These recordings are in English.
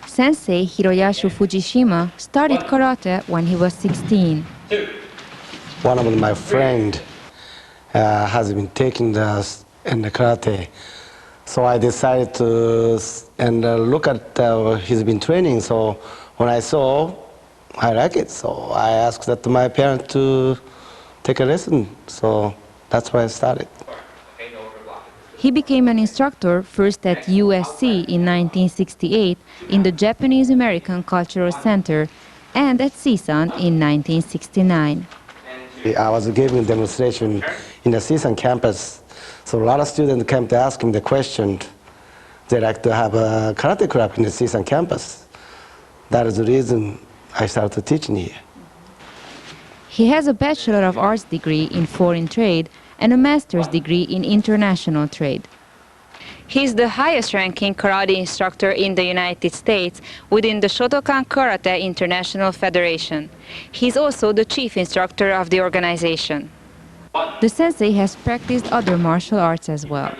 Sensei Hiroyasu Fujishima started karate when he was 16. One of my friend has been taking the karate, so I decided to look at he's been training. So when I saw, I like it. So I asked that to my parents to take a lesson. So that's why I started. He became an instructor first at USC in 1968 in the Japanese American Cultural Center and at CSUN in 1969. I was giving a demonstration in the CSUN campus, so a lot of students came to ask him the question. They like to have a karate club in the CSUN campus. That is the reason I started teaching here. He has a Bachelor of Arts degree in Foreign Trade and a Master's degree in International Trade. He's the highest-ranking karate instructor in the United States within the Shotokan Karate International Federation. He's also the chief instructor of the organization. The sensei has practiced other martial arts as well.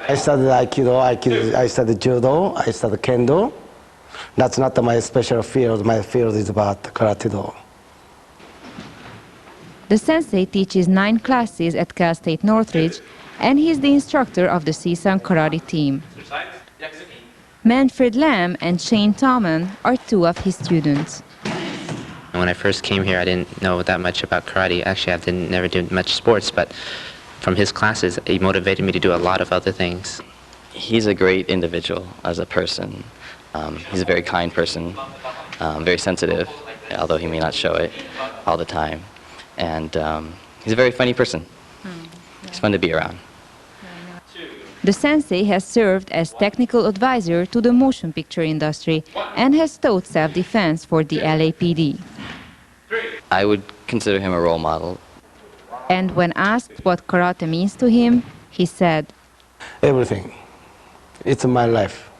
I studied Aikido, I studied Judo, I studied Kendo. That's not my special field. My field is about Karate-Do. The sensei teaches 9 classes at Cal State Northridge, and he's the instructor of the CSUN karate team. Manfred Lamb and Shane Tallman are 2 of his students. When I first came here, I didn't know that much about karate. Actually, I never did much sports, but from his classes, he motivated me to do a lot of other things. He's a great individual as a person. He's a very kind person, very sensitive, although he may not show it all the time. And he's a very funny person. He's fun to be around. The sensei has served as technical advisor to the motion picture industry and has taught self-defense for the LAPD. I would consider him a role model. And when asked what karate means to him, he said, Everything. It's my life.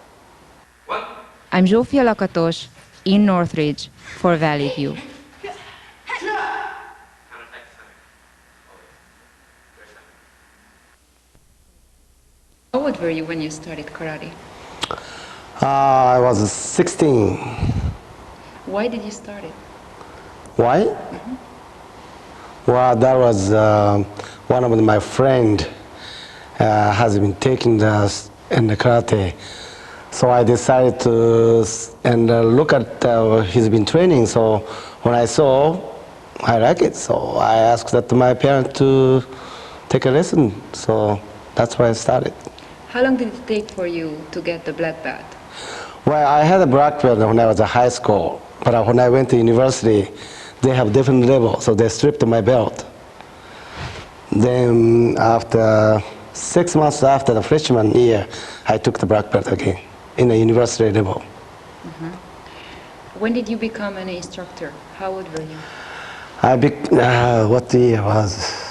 I'm Zsófia Lakatos in Northridge for Valley View. How old were you when you started karate? I was 16. Why did you start it? Why? Well, that was one of my friend has been taking the karate. So I decided to look at he's been training. So when I saw, I like it. So I asked that to my parents to take a lesson. So that's why I started. How long did it take for you to get the black belt? Well, I had a black belt when I was in high school, but when I went to university, they have different levels, so they stripped my belt. Then after 6 months after the freshman year, I took the black belt again in the university level. When did you become an instructor? How old were you? What year was?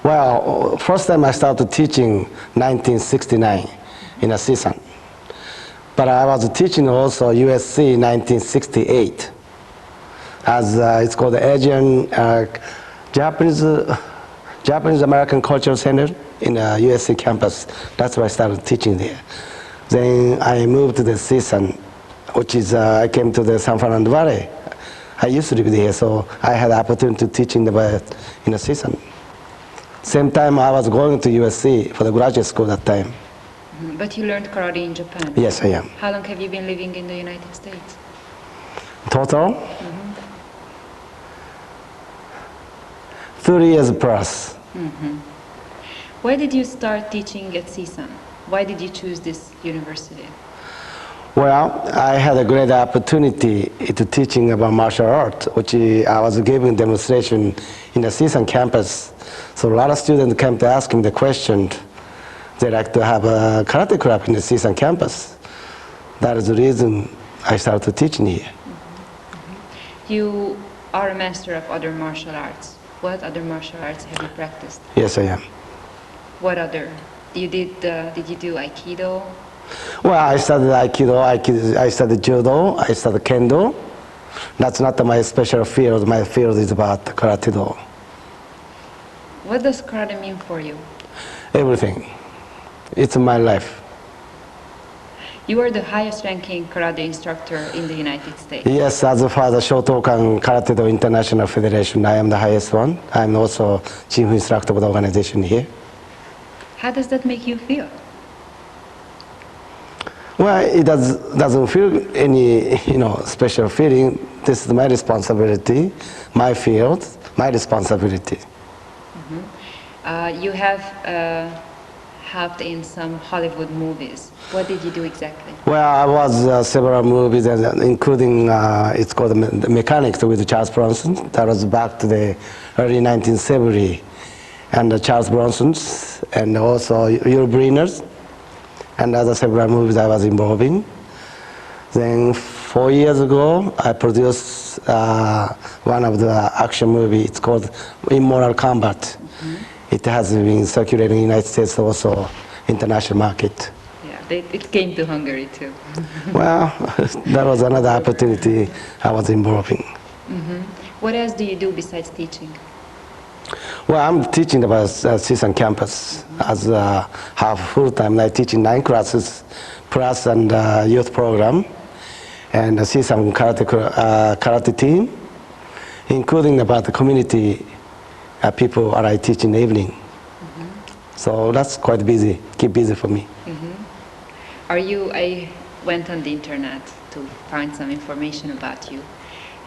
Well, first time I started teaching 1969 in a CSUN. But I was teaching also USC 1968 as it's called the Asian Japanese American Cultural Center in the USC campus. That's where I started teaching there. Then I moved to the CSUN, which is I came to the San Fernando Valley. I used to live there, so I had the opportunity to teach in the CSUN. Same time I was going to USC for the graduate school that time. But you learned karate in Japan? Yes, I am. How long have you been living in the United States? Total? 30 years plus. Why did you start teaching at CSUN? Why did you choose this university? Well, I had a great opportunity to teaching about martial arts, which I was giving a demonstration in the CSUN campus. So a lot of students came to ask him the question. They like to have a karate club in the CSUN campus. That is the reason I started teaching here. You are a master of other martial arts. What other martial arts have you practiced? Yes, I am. What other? Did you do Aikido? Well, I studied Aikido, I studied Judo, I studied Kendo. that's not my special field. My field is about Karate-Do. What does karate mean for you? Everything. It's my life. You are the highest ranking karate instructor in the United States. Yes, as a father, Shotokan Karate-Do International Federation, I am the highest one. I'm also chief instructor of the organization here. How does that make you feel? Well, it doesn't feel any, special feeling. This is my responsibility, my field, my responsibility. You have helped in some Hollywood movies. What did you do exactly? Well, I was several movies, including it's called The Mechanics with Charles Bronson. That was back to the early 1970s, and Charles Bronson's, and also Yul Brynner's, and other several movies I was involved in. Then 4 years ago, I produced one of the action movies. It's called Immoral Combat. It has been circulating in the United States, also international market. Yeah, it came to Hungary too. Well, that was another opportunity I was involved in. What else do you do besides teaching? Well, I'm teaching about CSUN campus as half full-time. I teach in 9 classes plus and youth program and CSUN karate team, including about the community people I teach in the evening. So that's quite busy, keep busy for me. I went on the internet to find some information about you,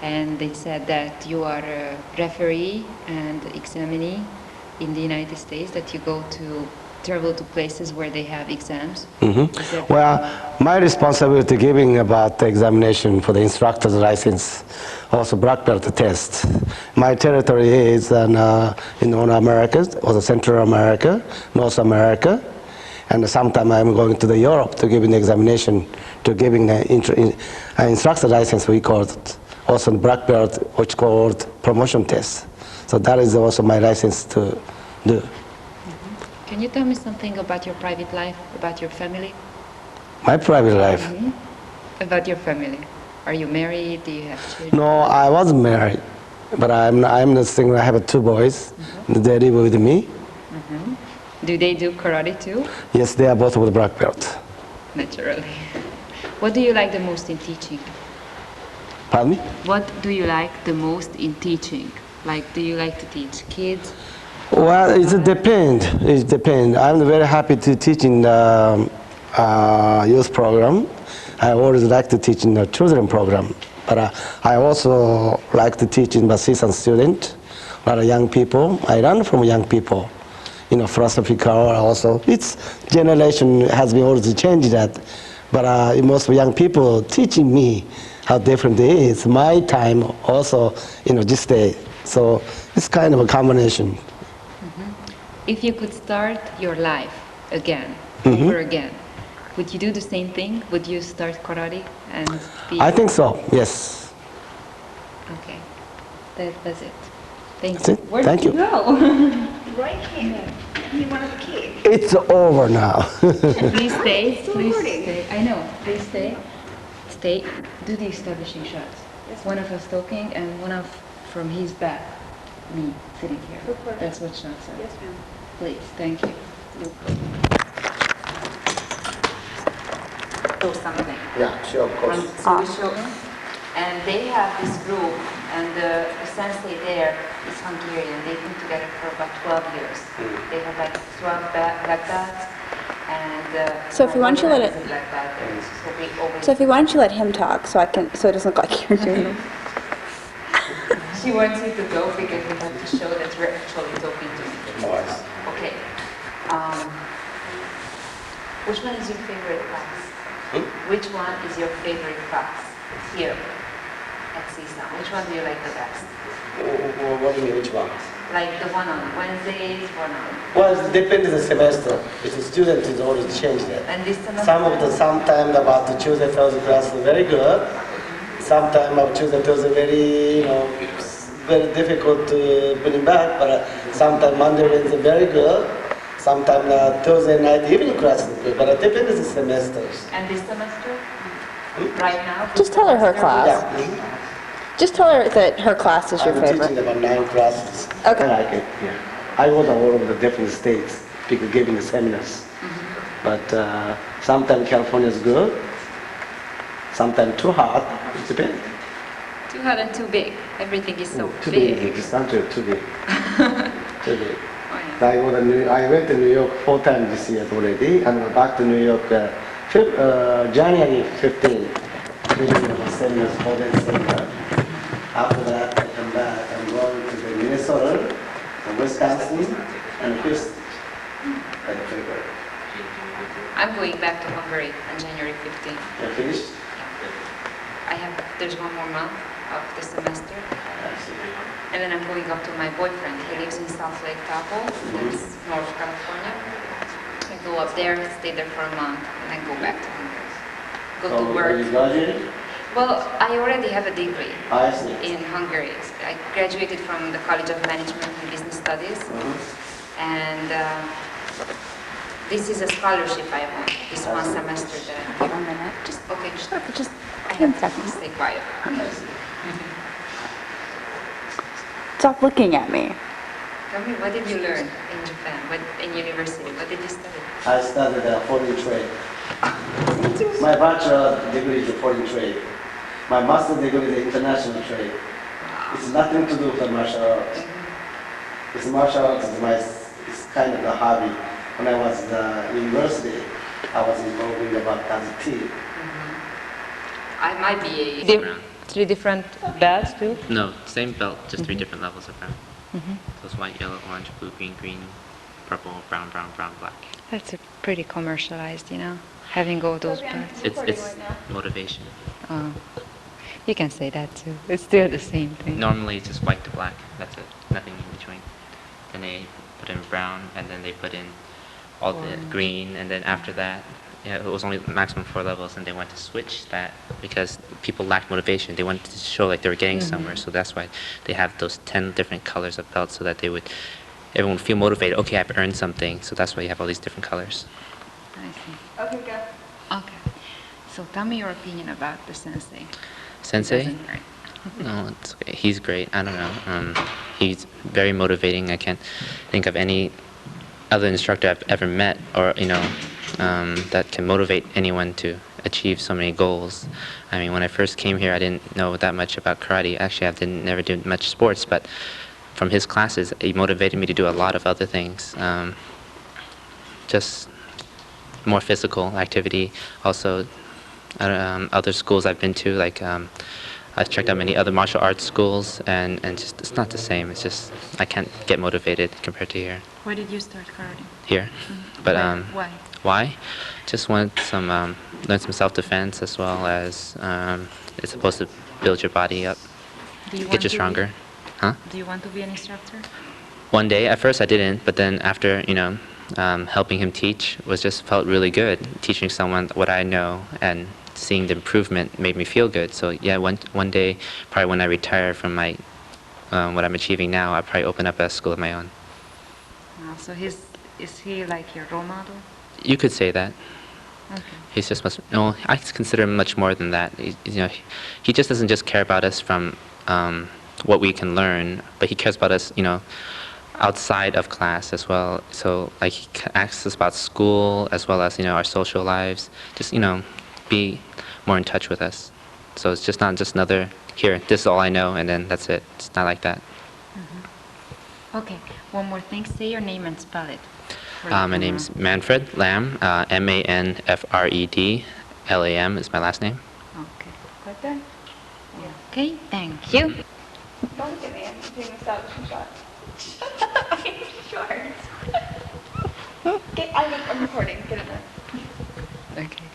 and they said that you are a referee and examinee in the United States, that you travel to places where they have exams. Well, my responsibility giving about the examination for the instructor's license, also black belt test. My territory is in North America, also Central America, North America, and sometimes I'm going to the Europe to give an examination, to giving the instructor license, we call it, also the black belt, which called promotion test. So that is also my license to do. Can you tell me something about your private life, about your family? My private life? About your family. Are you married? Do you have children? No, I was married, but I'm the single. I have 2 boys. They live with me. Do they do karate too? Yes, they are both with black belt. Naturally. What do you like the most in teaching? Pardon me? What do you like the most in teaching? Like, do you like to teach kids? Well, it depends. It depends. I'm very happy to teach in the youth program. I always like to teach in the children program, but I also like to teach in the CSUN student, a lot of young people. I learn from young people, philosophical also. Its generation has been always changed that, but most young people teaching me how different it is. My time also, this day. So it's kind of a combination. If you could start your life again, over again, would you do the same thing? Would you start karate and be... I think so, yes. Okay, that was it. Thank That's you. it. Where Thank did you. you go? Right here. You wanted the key. It's over now. Please stay. Please recording. stay. I know. Please stay. Stay. Do the establishing shots. One of us talking and one of from his back. Me sitting here. Record. That's what shots are. Yes, ma'am. Please. Thank you. Do something. Yeah, sure, of course. So we show him, and they have this group, and the sensei there is Hungarian. They've been together for about 12 years. They have like 12 black belts, and Sophie, why don't you let it- Black belt, so we always- Sophie, why don't you let him talk so it doesn't look like you're doing it? She wants you to go because we have to show that we're actually talking to you. Okay. Which one is your favorite class? Which one is your favorite class here at CSUN? Which one do you like the best? What do you mean, which one? Like the one on Wednesdays, one on... Well, it depends on the semester. If the student is always changed that. And this semester? Sometimes about the Tuesday, Thursday class is very good. Sometimes about Tuesday, Thursday very, very difficult to bring back. But sometimes Monday, Wednesday very good. Sometimes Thursday night evening class is good. But it depends on the semesters. And this semester? Right now? Just tell her her semester? class. Yeah. Just tell her that her class is your I'm favorite. teaching about 9 classes. Okay. I like it. Yeah. I go to all of the different states, people giving the seminars. But sometimes California is good, sometimes too hot. It depends. Too hot and too big. Everything is so Too big. big. This country is too big. Too big. Oh, yeah. I went to New York 4 times this year already, and I'm back to New York January 15. Giving the seminars, 4-day seminar. After that, I come back. I'm going to the Minnesota, and Wisconsin, and Houston. Like February. I'm going back to Hungary on January 15th. You're finished? There's one more month of the semester. I see. And then I'm going up to my boyfriend. He lives in South Lake Tahoe, that's North California. I go up there, stay there for a month, and then go back to Hungary. Go to Are work. you graduated? Well, I already have a degree I see. in Hungary. I graduated from the College of Management and Business Studies, and this is a scholarship I want. This one semester that I'm 1 minute. just okay. Just I 10 have to seconds. stay quiet. Stop looking at me. Tell me, what did you learn in Japan? In university? What did you study? I studied foreign trade. My bachelor degree is foreign trade. My master degree is international trade. It's nothing to do with the martial arts. It's martial arts is kind of a hobby. When I was in university, I was involved in about as a team. I might be three different belts too. No, same belt, just 3 different levels of brown. So it's white, yellow, orange, blue, green, green, purple, brown, brown, brown, black. That's pretty commercialized, you know, having all those belts. It's motivation. Oh, you can say that too. It's still the same thing. Normally it's just white to black. That's it. Nothing in between. Then they put in brown, and then they put in all the green, and then after that, it was only maximum 4 levels, and they wanted to switch that because people lacked motivation. They wanted to show like they were getting somewhere, so that's why they have those 10 different colors of belts, so that everyone would feel motivated. Okay, I've earned something, so that's why you have all these different colors. I see. Okay, go. Okay. So tell me your opinion about the sensei. Sensei? Doesn't hurt. No, it's okay. He's great. I don't know. He's very motivating. I can't think of any other instructor I've ever met, or that can motivate anyone to achieve so many goals. I mean, when I first came here, I didn't know that much about karate. Actually, I never did much sports, but from his classes, he motivated me to do a lot of other things. Just more physical activity. Also, other schools I've been to, like I've checked out many other martial arts schools, and just it's not the same. It's just I can't get motivated compared to here. Why did you start karate? Here, but Why? why? Just want learn some self-defense, as well as it's supposed to build your body up, get you stronger. Huh? Do you want to be an instructor? One day, at first I didn't, but then after helping him teach felt really good. Teaching someone what I know and seeing the improvement made me feel good. So yeah, one day, probably when I retire from my what I'm achieving now, I'll probably open up a school of my own. So is he like your role model? You could say that. Okay. He's just no. I consider him much more than that. He just doesn't just care about us from what we can learn, but he cares about us, outside of class as well. So like he asks us about school as well as our social lives. Just be more in touch with us. So it's just not just another here. This is all I know, and then that's it. It's not like that. Okay. One more thing. Say your name and spell it. My name's Manfred Lam. Manfred Lam is my last name. Okay. Right there. Okay. Thank you. Don't look at me. I'm doing a establishing shot. Short. I'm recording. Get it there. Okay.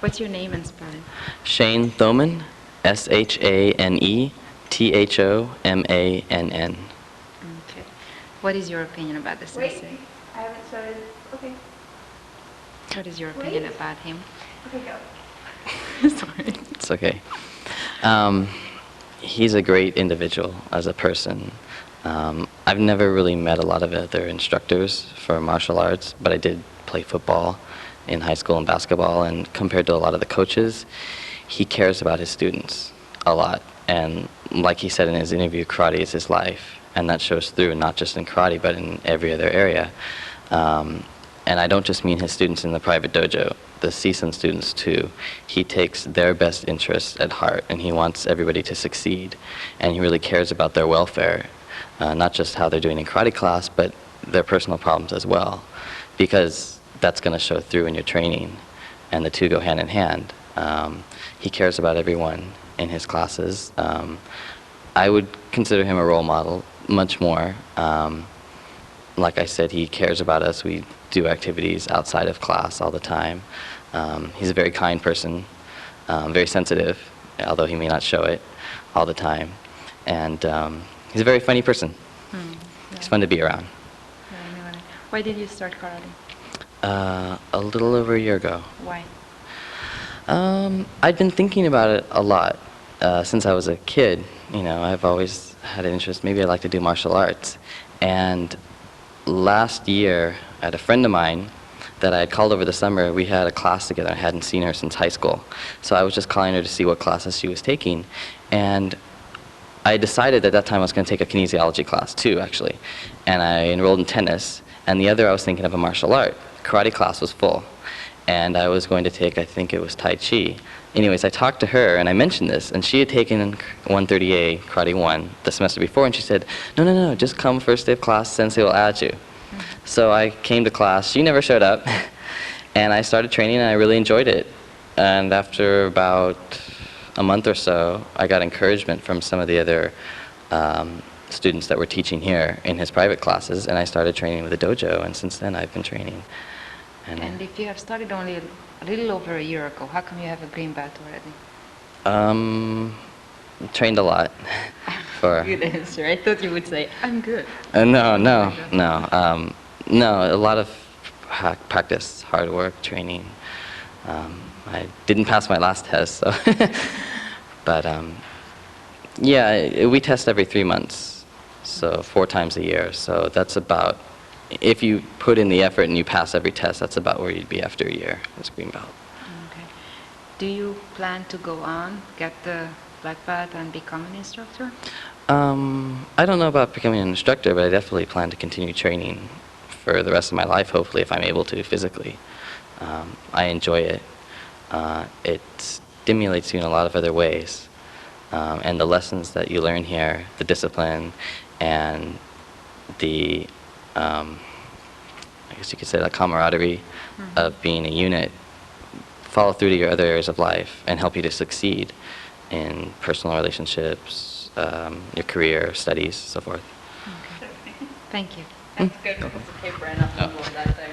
What's your name and spell it? Shane Thoman, ShaneThomann. Okay. What is your opinion about the Wait. sensei? I haven't started. Okay. What is your opinion about him? Okay, go. Sorry. It's okay. He's a great individual as a person. I've never really met a lot of other instructors for martial arts, but I did play football in high school and basketball, and compared to a lot of the coaches, he cares about his students a lot. And like he said in his interview, karate is his life, and that shows through not just in karate but in every other area. And I don't just mean his students in the private dojo, the CSUN students too. He takes their best interests at heart, and he wants everybody to succeed, and he really cares about their welfare, not just how they're doing in karate class, but their personal problems as well, because that's going to show through in your training, and the two go hand in hand. He cares about everyone in his classes. I would consider him a role model, much more. Like I said, he cares about us. We do activities outside of class all the time. He's a very kind person, very sensitive, although he may not show it all the time. And he's a very funny person. Yeah. He's fun to be around. Why did you start karate? A little over a year ago. Why? I'd been thinking about it a lot since I was a kid. You know, I've always had an interest. Maybe I'd like to do martial arts. And last year, I had a friend of mine that I had called over the summer. We had a class together. I hadn't seen her since high school. So I was just calling her to see what classes she was taking. And I decided at that time I was going to take a kinesiology class too, actually. And I enrolled in tennis. And the other, I was thinking of a martial art. Karate class was full. And I was going to take, I think it was Tai Chi. Anyways, I talked to her and I mentioned this, and she had taken 130A Karate 1 the semester before, and she said, no, just come first day of class, Sensei will add you. So I came to class. She never showed up, and I started training, and I really enjoyed it. And after about a month or so, I got encouragement from some of the other students that were teaching here in his private classes, and I started training with the dojo, and since then I've been training. And if you have started only a little over a year ago, how come you have a green belt already? Trained a lot. Good answer. I thought you would say, I'm good. No, a lot of practice, hard work, training. I didn't pass my last test, so. But yeah, we test every 3 months, so 4 times a year. So that's about, if you put in the effort and you pass every test, that's about where you'd be after a year as green belt. Okay. Do you plan to go on, get the black belt and become an instructor? I don't know about becoming an instructor, but I definitely plan to continue training for the rest of my life, hopefully, if I'm able to physically. I enjoy it. It stimulates you in a lot of other ways. And the lessons that you learn here, the discipline and the, I guess you could say, the camaraderie of being a unit, follow through to your other areas of life and help you to succeed in personal relationships, your career, studies, so forth. Okay. Thank you. That's good because the paper enough on that thing.